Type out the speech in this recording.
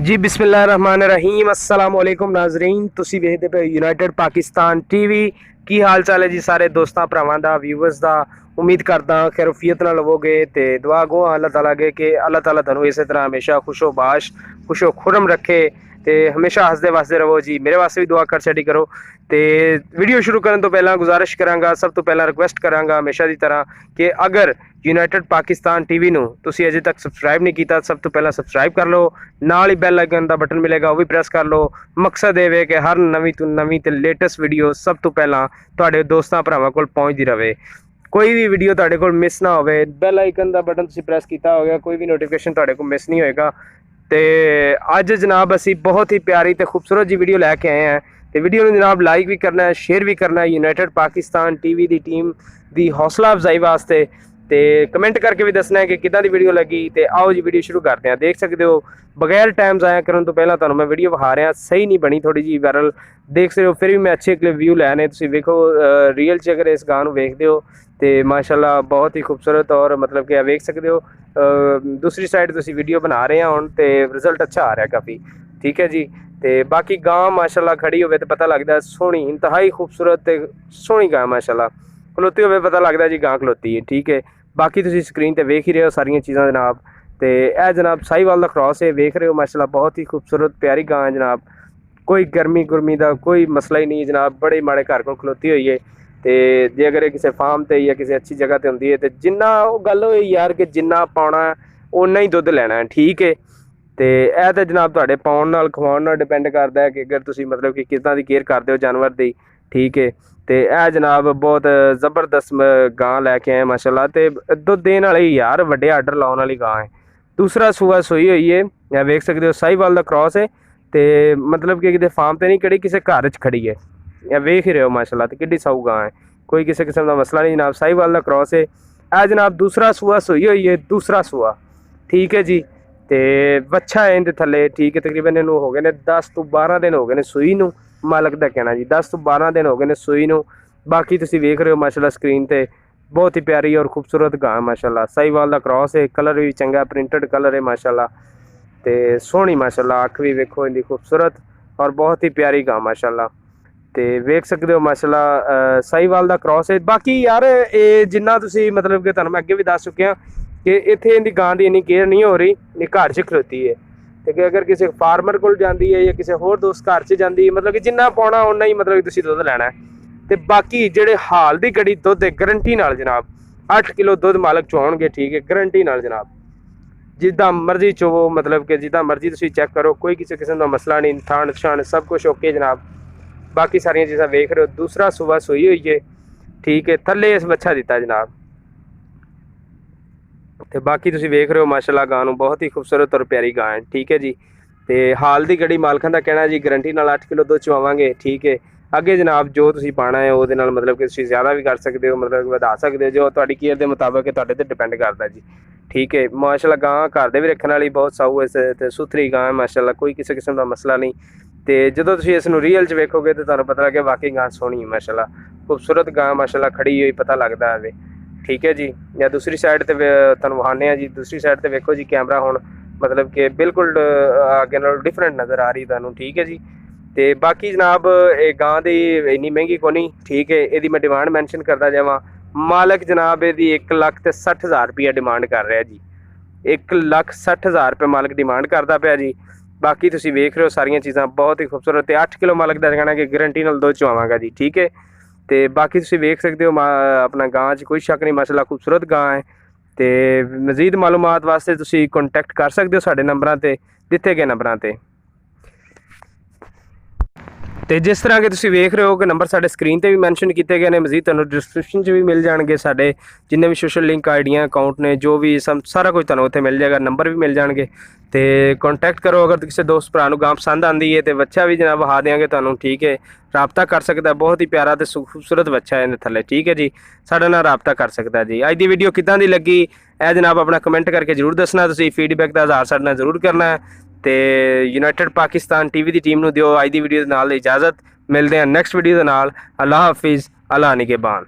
जी बिस्मिल्लाहिर्रहमानिर्रहीम अस्सलाम वालेकुम नाजरीन ਤੁਸੀਂ ਵੇਖਦੇ ਪਏ ਯੂਨਾਈਟਿਡ ਪਾਕਿਸਤਾਨ ਟੀਵੀ। ਕੀ ਹਾਲ ਚਾਲ ਹੈ ਜੀ ਸਾਰੇ ਦੋਸਤਾਂ ਭਰਾਵਾਂ ਦਾ, ਵਿਊਅਰਸ ਦਾ। ਉਮੀਦ ਕਰਦਾ ਖੈਰਫੀਅਤ ਨਾਲ ਹੋਵੋਗੇ ਤੇ ਦੁਆ ਗੋ ਅੱਲਾਹ ਤਾਲਾ ਅਗੇ ਕਿ ਅੱਲਾਹ ਤਾਲਾ ਤੁਹਾਨੂੰ ਇਸੇ ਤਰ੍ਹਾਂ ਹਮੇਸ਼ਾ ਖੁਸ਼ੋ-ਬਾਸ਼ ਖੁਸ਼ੋ ਖੁਰਮ ਰੱਖੇ ਤੇ ਹਮੇਸ਼ਾ ਹੱਸਦੇ ਵਸਦੇ ਰਹੋ ਜੀ। ਮੇਰੇ ਵਾਸਤੇ ਵੀ ਦੁਆ ਕਰ ਛੱਡੀ ਕਰੋ। ਤੇ ਵੀਡੀਓ ਸ਼ੁਰੂ ਕਰਨ ਤੋਂ ਪਹਿਲਾਂ ਗੁਜ਼ਾਰਿਸ਼ ਕਰਾਂਗਾ, ਸਭ ਤੋਂ ਪਹਿਲਾਂ ਰਿਕੁਐਸਟ ਕਰਾਂਗਾ ਹਮੇਸ਼ਾ ਦੀ ਤਰ੍ਹਾਂ ਕਿ ਅਗਰ ਯੂਨਾਈਟਿਡ ਪਾਕਿਸਤਾਨ ਟੀਵੀ ਨੂੰ ਤੁਸੀਂ ਅਜੇ ਤੱਕ ਸਬਸਕ੍ਰਾਈਬ ਨਹੀਂ ਕੀਤਾ, ਸਭ ਤੋਂ ਪਹਿਲਾਂ ਸਬਸਕ੍ਰਾਈਬ ਕਰ ਲਓ। ਨਾਲ ਹੀ ਬੈਲ ਆਈਕਨ ਦਾ ਬਟਨ ਮਿਲੇਗਾ, ਉਹ ਵੀ ਪ੍ਰੈਸ ਕਰ ਲਓ। ਮਕਸਦ ਇਹ ਵੇ ਕਿ ਹਰ ਨਵੀਂ ਤੋਂ ਨਵੀਂ ਤੇ ਲੇਟੈਸਟ ਵੀਡੀਓ ਸਭ ਤੋਂ ਪਹਿਲਾਂ ਤੁਹਾਡੇ ਦੋਸਤਾਂ ਭਰਾਵਾਂ ਕੋਲ ਪਹੁੰਚਦੀ ਰਹੇ। ਕੋਈ ਵੀ ਵੀਡੀਓ ਤੁਹਾਡੇ ਕੋਲ ਮਿਸ ਨਾ ਹੋਵੇ। ਬੈਲ ਆਈਕਨ ਦਾ ਬਟਨ ਤੁਸੀਂ ਪ੍ਰੈਸ ਕੀਤਾ ਹੋਵੇਗਾ, ਕੋਈ ਵੀ ਨੋਟੀਫਿਕੇਸ਼ਨ ਤੁਹਾਡੇ ਕੋਲ ਮਿਸ ਨਹੀਂ ਹੋਏਗਾ। ਤੇ ਅੱਜ ਜਨਾਬ ਅਸੀਂ ਬਹੁਤ ਹੀ ਪਿਆਰੀ ਤੇ ਖੂਬਸੂਰਤ ਜੀ ਵੀਡੀਓ ਲੈ ਕੇ ਆਏ ਹਾਂ। ਤੇ ਵੀਡੀਓ ਨੂੰ ਜਨਾਬ ਲਾਈਕ ਵੀ करना है, शेयर भी करना है यूनाइटेड पाकिस्तान टीवी की टीम की हौसला अफजाई वास्ते। तो कमेंट करके भी दसना है कि किदां दी वीडियो लगी। तो आओ जी वीडियो शुरू करते हैं। देख सकते हो बगैर टाइम ज़ाया करने तो पहला तुहानूं मैं वीडियो विखा रहा, सही नहीं बनी थोड़ी जी वायरल देख सकते हो। फिर भी मैं अच्छे क्लिप व्यू लैने तुसीं वेखो रियल च अगर इस गां नूं वेखदे हो तो माशाल्लाह बहुत ही खूबसूरत और मतलब कि वेख सकते हो। दूसरी साइड तुसीं वीडियो बना रहे हैं हुण तो रिजल्ट अच्छा आ रहा काफ़ी, ठीक है जी। तो बाकी गां माशाल्लाह खड़ी होवे तो पता लगता सोहनी, इंतहाई खूबसूरत ते सोहनी गां माशाल्लाह। खलोती होवे पता लगता जी गां खलोती है, ठीक है। बाकी तुसीं स्क्रीन ते वेख ही रहे हो सारियां चीज़ां जनाब। तो यह जनाब साहीवाल दा क्रॉस है, वेख रहे हो माशाल्लाह बहुत ही खूबसूरत प्यारी गां है जनाब। कोई गर्मी गुरमी का कोई मसला ही नहीं जनाब। बड़े माड़े घर को खलोती हुई है। तो जे अगर किसी फार्म से या किसी अच्छी जगह पर होंगी है तो जिन्ना गल होई यार कि जिन्ना पाउणा उन्ना ही दुध लैना है, ठीक है। तो यह तो जनाब तुहाडे पाउण नाल खवाउण नाल डिपेंड करता है कि अगर तुसीं मतलब कि किदां दी केयर करदे हो जानवर दी, ठीक है। तो यह जनाब बहुत ज़बरदस्त गां लैके आए माशाल्लाह। तो दुध देने वाली यार वड्डे आर्डर लाने वाली गां है। दूसरा सूआ सोई हुई है, या वेख सकते हो साहीवाल दा क्रॉस है। तो मतलब कि किसी फार्म से नहीं खड़ी, किसी घर च खड़ी है, या वेख ही रहे हो माशाल्लाह। तो किड्डी साऊ गां है, कोई किसी किस्म का मसला नहीं जनाब। साहीवाल दा क्रॉस है। यह जनाब दूसरा सूआ सोई हुई है, दूसरा सूआ, ठीक है जी। तो बच्चा है इनके थले, ठीक है। तकरीबन इनू हो गए ने 10 तो 12 दिन हो गए ने सूई नू, मालक का कहना जी 10 तो 12 दिन हो गए ने सूई नू। बाकी तुसीं वेख रहे हो माशाल्लाह स्क्रीन ते बहुत ही प्यारी और खूबसूरत गां माशाल्लाह। साहीवाल दा क्रॉस है, कलर भी चंगा प्रिंटेड कलर है माशाल्लाह। तो सोहनी माशाल्लाह, अख भी वेखो इनकी खूबसूरत और बहुत ही प्यारी गां माशाल्लाह। तो वेख सकते हो माशाल्लाह साहीवाल दा क्रॉस है। बाकी यार ये जिन्ना तुसीं मतलब कि तुहानूं मैं अगे भी दस चुकिया कि इत्थे इहदी गां दी इन्नी केयर नहीं हो रही, ये घर च खलोती है। तो कि अगर किसी फार्मर कोल जाती है या किसी होर दोस्त घर च जाती है, मतलब कि जिन्ना पाउणा उन्ना ही मतलब कि तुसीं दुध लैना है। तो बाकी जिहड़े हाल दी घड़ी दुध है गारंटी नाल जनाब 8 किलो दुध मालक चुआउणगे, ठीक है, गारंटी नाल जनाब। जिद्दां मर्जी चोवो, मतलब कि जिद्दां मर्जी तुसीं चैक करो, कोई किसी किस्म का मसला नहीं। थान शान सब कुछ ओके जनाब। बाकी सारियां चीज़ां वेख रहे हो। दूसरा सूआ सोई हुई है, ठीक है। थल्ले इस बच्चा दिता जनाब। तो बाकी तुसीं वेख रहे हो माशाल्लाह गां नूं बहुत ही खूबसूरत और प्यारी गां है, ठीक है जी। तो हाल दी घड़ी मालकां दा कहना जी गारंटी नाल 8 किलो दुध चुआवांगे, ठीक है। अगे जनाब जो तुसीं पाना है वो मतलब कि तुसीं ज़्यादा भी कर सकते हो, मतलब कि वधा सकते हो, जो तुहाडी केयर के मुताबिक तुहाडे ते डिपेंड करता जी, ठीक है। माशाल्लाह गां घर दे भी रखने वाली बहुत साऊ है ते सुथरी गां है माशाल्लाह, कोई किसी किस्म का मसला नहीं। तो जो तुसीं इस नूं रियल च वेखोगे तो तुहानूं पता लगे वाकई गां सोहनी है माशाल्लाह, खूबसूरत गां माशाल्लाह खड़ी हुई पता लगता है, ठीक है जी। या दूसरी साइड ते तुहानूं वहाने जी, दूसरी साइड ते वेखो जी कैमरा हुण मतलब कि बिल्कुल अगे नालों डिफरेंट नज़र आ रही तुहानूं, ठीक है जी। तो बाकी जनाब ये गां दी इन्नी महंगी कोनी, ठीक है। इहदी मैं डिमांड मैंशन करदा जावां, मालक जनाब इहदी 1,60,000 रुपया डिमांड कर रहा जी। 1,60,000 रुपये मालक डिमांड करता पिया जी। बाकी तुसीं वेख रहे हो सारियां चीज़ां बहुत ही खूबसूरत। तो 8 किलो मालक का कहना कि गारंटी नाल दुध चुआवांगा जी, ठीक है। तो बाकी तुसीं वेख सकते हो अपना गां च कोई शक नहीं माशाल्लाह खूबसूरत गां है। तो मजीद मालूमात वास्ते तुसीं कॉन्टैक्ट कर सकते हो साडे नंबरां ते दिते गए नंबरां ते। तो जिस तरह के तुसीं वेख रहे हो कि नंबर साडे स्क्रीन ते भी मैंशन किए गए हैं, मजीद तुहानूं डिस्क्रिप्शन च भी मिल जाएंगे साडे जिन्ने भी सोशल लिंक आईडियां अकाउंट ने, जो भी सारा कुछ तुहानूं उत्थे मिल जाएगा, नंबर भी मिल जाएंगे। तो कॉन्टैक्ट करो अगर किसी दोस्त भरा नूं गां पसंद आती है। तो बच्चा भी जनाब वहा देंगे तुहानूं, ठीक है। राबता कर सकता है, बहुत ही प्यारा तो खूबसूरत बच्चा है इहदे थल्ले, ठीक है जी। साडे नाल राबता कर सकता है जी। अज दी वीडियो किदां दी लगी ए जनाब अपना कमेंट करके जरूर दसना। तुसीं फीडबैक का इजहार साडे नाल जरूर करना है। तो यूनाइटेड पाकिस्तान टीवी की टीम नूं दिओ अज दी वीडियो दे नाल इजाज़त। मिलते हैं नैक्सट वीडियो के नाल। अल्लाह हाफिज़, अल्लाह निगहबान।